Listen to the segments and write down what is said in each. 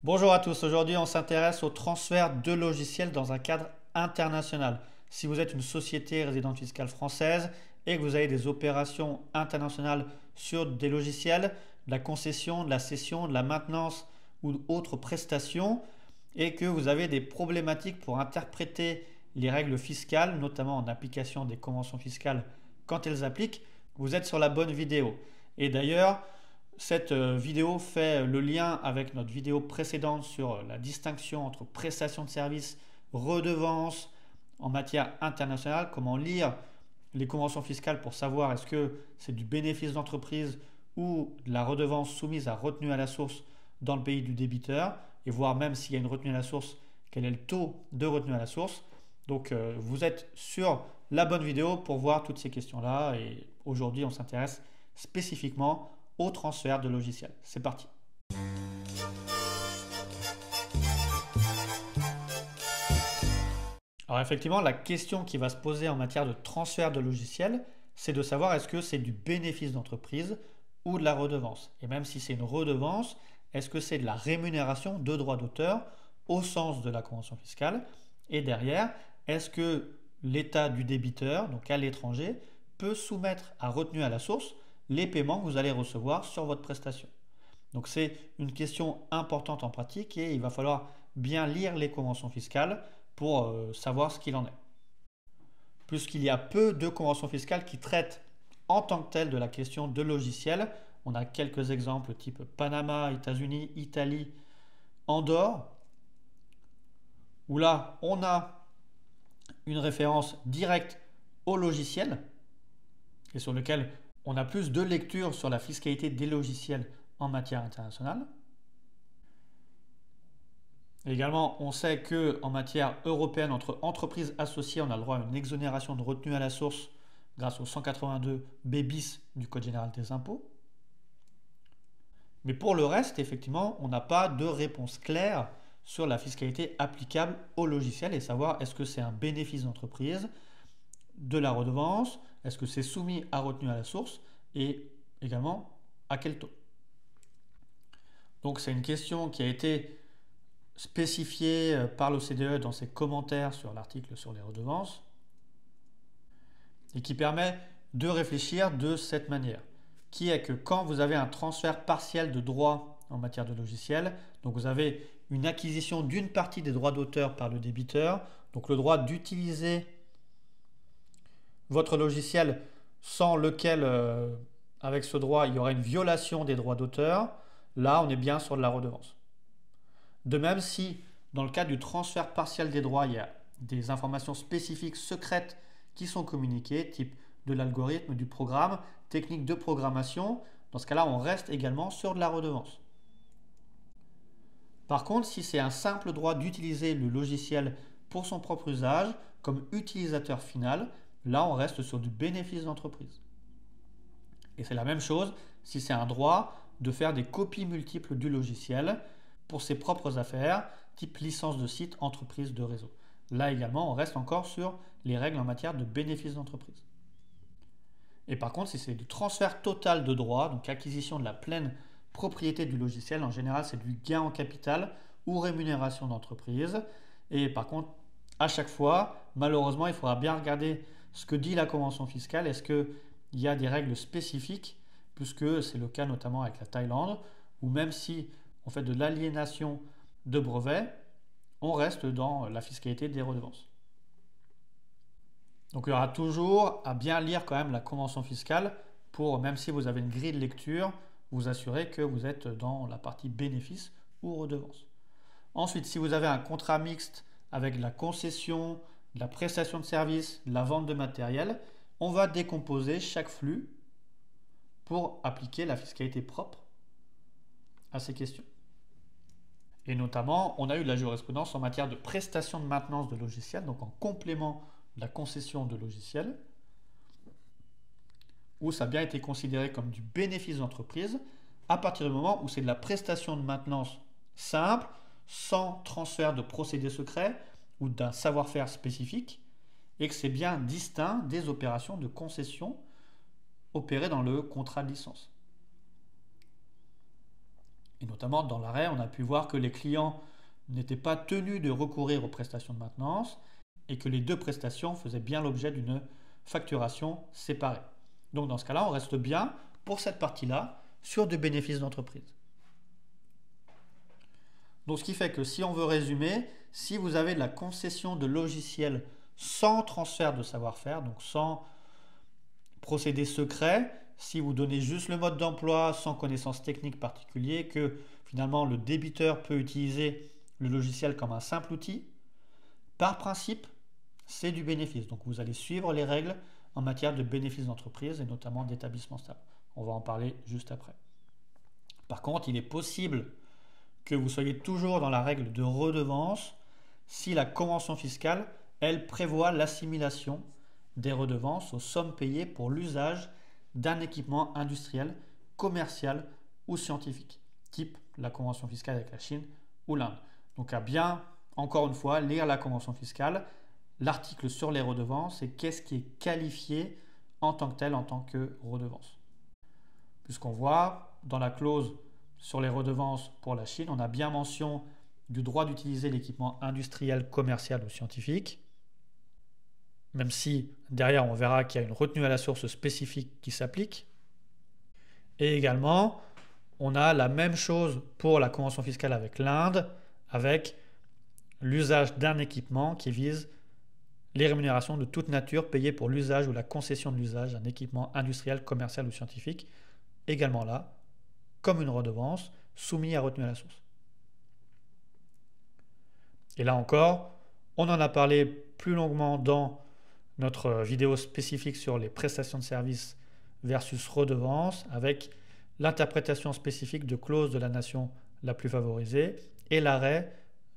Bonjour à tous, aujourd'hui on s'intéresse au transfert de logiciels dans un cadre international. Si vous êtes une société résidente fiscale française et que vous avez des opérations internationales sur des logiciels, de la concession, de la cession, de la maintenance ou d'autres prestations, et que vous avez des problématiques pour interpréter les règles fiscales, notamment en application des conventions fiscales quand elles appliquent, vous êtes sur la bonne vidéo. Et d'ailleurs, cette vidéo fait le lien avec notre vidéo précédente sur la distinction entre prestation de services, redevances en matière internationale, comment lire les conventions fiscales pour savoir est-ce que c'est du bénéfice d'entreprise ou de la redevance soumise à retenue à la source dans le pays du débiteur, et voir même s'il y a une retenue à la source, quel est le taux de retenue à la source. Donc vous êtes sur la bonne vidéo pour voir toutes ces questions-là, et aujourd'hui on s'intéresse spécifiquement au transfert de logiciels. C'est parti. Alors effectivement, la question qui va se poser en matière de transfert de logiciels, c'est de savoir est-ce que c'est du bénéfice d'entreprise ou de la redevance. Et même si c'est une redevance, est-ce que c'est de la rémunération de droits d'auteur au sens de la convention fiscale? Et derrière, est-ce que l'État du débiteur, donc à l'étranger, peut soumettre à retenue à la source les paiements que vous allez recevoir sur votre prestation? Donc c'est une question importante en pratique et il va falloir bien lire les conventions fiscales pour savoir ce qu'il en est. Puisqu'il y a peu de conventions fiscales qui traitent en tant que telles de la question de logiciels, on a quelques exemples type Panama, États-Unis, Italie, Andorre, où là on a une référence directe au logiciel et sur lequel on a plus de lecture sur la fiscalité des logiciels en matière internationale. Également, on sait qu'en matière européenne, entre entreprises associées, on a le droit à une exonération de retenue à la source grâce au 182 B bis du Code général des impôts. Mais pour le reste, effectivement, on n'a pas de réponse claire sur la fiscalité applicable au logiciel et savoir est-ce que c'est un bénéfice d'entreprise, de la redevance, est-ce que c'est soumis à retenue à la source et également à quel taux. Donc c'est une question qui a été spécifiée par l'OCDE dans ses commentaires sur l'article sur les redevances et qui permet de réfléchir de cette manière, qui est que quand vous avez un transfert partiel de droits en matière de logiciel, donc vous avez une acquisition d'une partie des droits d'auteur par le débiteur, donc le droit d'utiliser votre logiciel sans lequel, avec ce droit, il y aura une violation des droits d'auteur, là on est bien sur de la redevance. De même, si dans le cas du transfert partiel des droits, il y a des informations spécifiques secrètes qui sont communiquées, type de l'algorithme, du programme, technique de programmation, dans ce cas-là, on reste également sur de la redevance. Par contre, si c'est un simple droit d'utiliser le logiciel pour son propre usage, comme utilisateur final, là, on reste sur du bénéfice d'entreprise. Et c'est la même chose si c'est un droit de faire des copies multiples du logiciel pour ses propres affaires, type licence de site, entreprise de réseau. Là également, on reste encore sur les règles en matière de bénéfice d'entreprise. Et par contre, si c'est du transfert total de droits, donc acquisition de la pleine propriété du logiciel, en général c'est du gain en capital ou rémunération d'entreprise. Et par contre, à chaque fois, malheureusement, il faudra bien regarder ce que dit la convention fiscale. Est-ce qu'il y a des règles spécifiques, puisque c'est le cas notamment avec la Thaïlande, ou même si on fait de l'aliénation de brevets, on reste dans la fiscalité des redevances. Donc il y aura toujours à bien lire quand même la convention fiscale pour, même si vous avez une grille de lecture, vous assurer que vous êtes dans la partie bénéfice ou redevance. Ensuite, si vous avez un contrat mixte avec de la concession, de la prestation de service, de la vente de matériel, on va décomposer chaque flux pour appliquer la fiscalité propre à ces questions. Et notamment, on a eu de la jurisprudence en matière de prestation de maintenance de logiciels, donc en complément de la concession de logiciels, où ça a bien été considéré comme du bénéfice d'entreprise à partir du moment où c'est de la prestation de maintenance simple, sans transfert de procédés secrets ou d'un savoir-faire spécifique, et que c'est bien distinct des opérations de concession opérées dans le contrat de licence. Et notamment dans l'arrêt, on a pu voir que les clients n'étaient pas tenus de recourir aux prestations de maintenance et que les deux prestations faisaient bien l'objet d'une facturation séparée. Donc dans ce cas-là, on reste bien pour cette partie-là sur des bénéfices d'entreprise. Donc ce qui fait que si on veut résumer, si vous avez de la concession de logiciels sans transfert de savoir-faire, donc sans procédé secret, si vous donnez juste le mode d'emploi sans connaissance technique particulier, que finalement le débiteur peut utiliser le logiciel comme un simple outil, par principe, c'est du bénéfice. Donc vous allez suivre les règles en matière de bénéfices d'entreprise et notamment d'établissement stable. On va en parler juste après. Par contre, il est possible que vous soyez toujours dans la règle de redevance si la convention fiscale, elle prévoit l'assimilation des redevances aux sommes payées pour l'usage d'un équipement industriel, commercial ou scientifique, type la convention fiscale avec la Chine ou l'Inde. Donc à bien, encore une fois, lire la convention fiscale, l'article sur les redevances et qu'est-ce qui est qualifié en tant que tel, en tant que redevance. Puisqu'on voit dans la clause sur les redevances pour la Chine, on a bien mention du droit d'utiliser l'équipement industriel, commercial ou scientifique, même si derrière on verra qu'il y a une retenue à la source spécifique qui s'applique. Et également, on a la même chose pour la convention fiscale avec l'Inde, avec l'usage d'un équipement qui vise les rémunérations de toute nature payées pour l'usage ou la concession de l'usage d'un équipement industriel, commercial ou scientifique, également là, comme une redevance, soumise à retenue à la source. Et là encore, on en a parlé plus longuement dans notre vidéo spécifique sur les prestations de services versus redevance, avec l'interprétation spécifique de clauses de la nation la plus favorisée et l'arrêt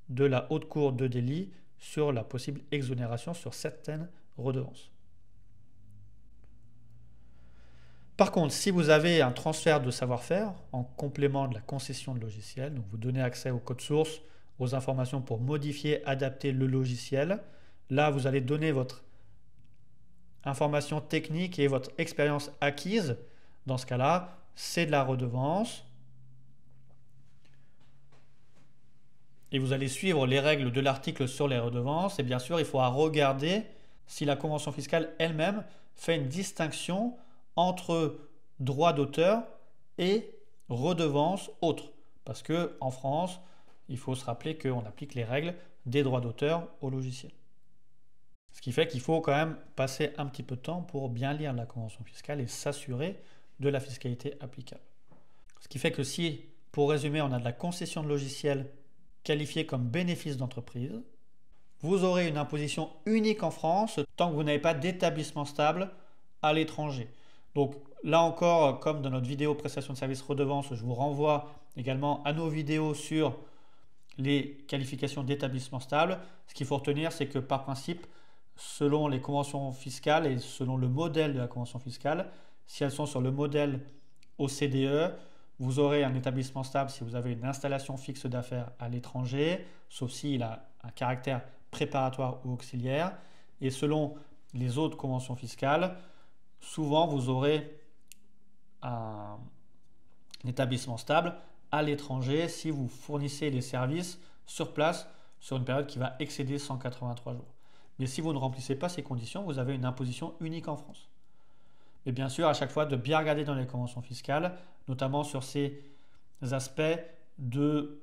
de la Haute Cour de délit sur la possible exonération sur certaines redevances. Par contre, si vous avez un transfert de savoir-faire en complément de la concession de logiciel, donc vous donnez accès au code source, aux informations pour modifier, adapter le logiciel, là vous allez donner votre information technique et votre expérience acquise. Dans ce cas-là, c'est de la redevance. Et vous allez suivre les règles de l'article sur les redevances. Et bien sûr, il faudra regarder si la convention fiscale elle-même fait une distinction entre droit d'auteur et redevance autre. Parce qu'en France, il faut se rappeler qu'on applique les règles des droits d'auteur au logiciel. Ce qui fait qu'il faut quand même passer un petit peu de temps pour bien lire la convention fiscale et s'assurer de la fiscalité applicable. Ce qui fait que si, pour résumer, on a de la concession de logiciel qualifiée comme bénéfice d'entreprise, vous aurez une imposition unique en France tant que vous n'avez pas d'établissement stable à l'étranger. Donc là encore, comme dans notre vidéo prestation de services redevance, je vous renvoie également à nos vidéos sur les qualifications d'établissement stable. Ce qu'il faut retenir, c'est que par principe, selon les conventions fiscales et selon le modèle de la convention fiscale, si elles sont sur le modèle OCDE, vous aurez un établissement stable si vous avez une installation fixe d'affaires à l'étranger, sauf s'il a un caractère préparatoire ou auxiliaire. Et selon les autres conventions fiscales, souvent vous aurez un établissement stable à l'étranger si vous fournissez les services sur place sur une période qui va excéder 183 jours. Mais si vous ne remplissez pas ces conditions, vous avez une imposition unique en France. Et bien sûr, à chaque fois, de bien regarder dans les conventions fiscales, notamment sur ces aspects de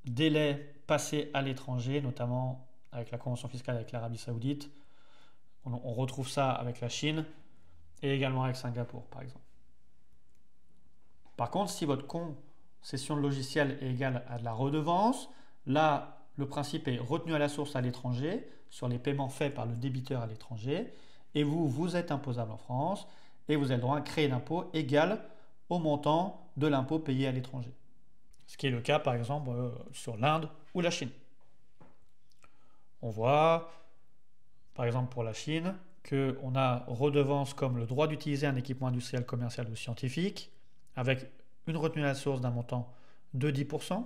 délai passé à l'étranger, notamment avec la convention fiscale avec l'Arabie Saoudite. On retrouve ça avec la Chine et également avec Singapour, par exemple. Par contre, si votre concession de logiciel est égale à de la redevance, là, le principe est retenu à la source à l'étranger sur les paiements faits par le débiteur à l'étranger et vous êtes imposable en France et vous avez le droit à un crédit d'impôt égal au montant de l'impôt payé à l'étranger. Ce qui est le cas par exemple sur l'Inde ou la Chine. On voit par exemple pour la Chine qu'on a redevance comme le droit d'utiliser un équipement industriel, commercial ou scientifique avec une retenue à la source d'un montant de 10%.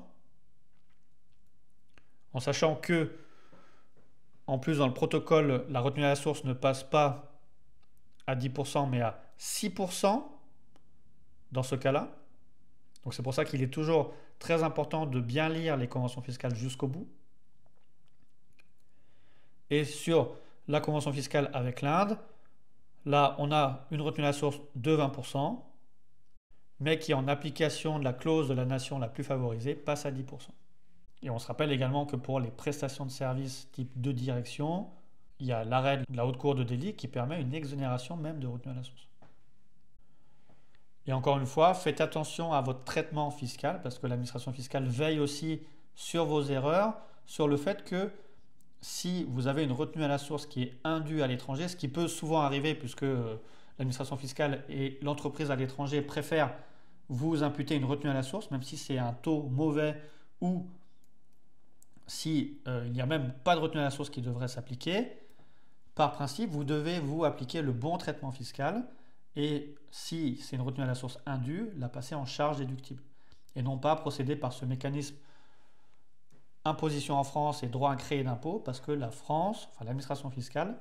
En sachant que, en plus dans le protocole, la retenue à la source ne passe pas à 10% mais à 6% dans ce cas-là. Donc c'est pour ça qu'il est toujours très important de bien lire les conventions fiscales jusqu'au bout. Et sur la convention fiscale avec l'Inde, là, on a une retenue à la source de 20%, mais qui, en application de la clause de la nation la plus favorisée, passe à 10%. Et on se rappelle également que pour les prestations de services type de direction, il y a l'arrêt de la Haute Cour de Delhi qui permet une exonération même de retenue à la source. Et encore une fois, faites attention à votre traitement fiscal parce que l'administration fiscale veille aussi sur vos erreurs, sur le fait que si vous avez une retenue à la source qui est indue à l'étranger, ce qui peut souvent arriver puisque l'administration fiscale et l'entreprise à l'étranger préfèrent vous imputer une retenue à la source, même si c'est un taux mauvais ou si il n'y a même pas de retenue à la source qui devrait s'appliquer. Par principe, vous devez vous appliquer le bon traitement fiscal et si c'est une retenue à la source indue, la passer en charge déductible et non pas procéder par ce mécanisme imposition en France et droit à créer d'impôt parce que la France, enfin l'administration fiscale,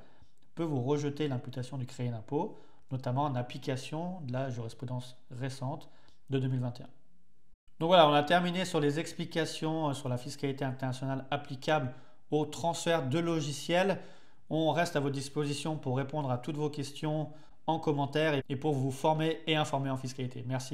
peut vous rejeter l'imputation du créé d'impôt, notamment en application de la jurisprudence récente de 2021. Donc voilà, on a terminé sur les explications sur la fiscalité internationale applicable au transfert de logiciels. On reste à votre disposition pour répondre à toutes vos questions en commentaire et pour vous former et informer en fiscalité. Merci.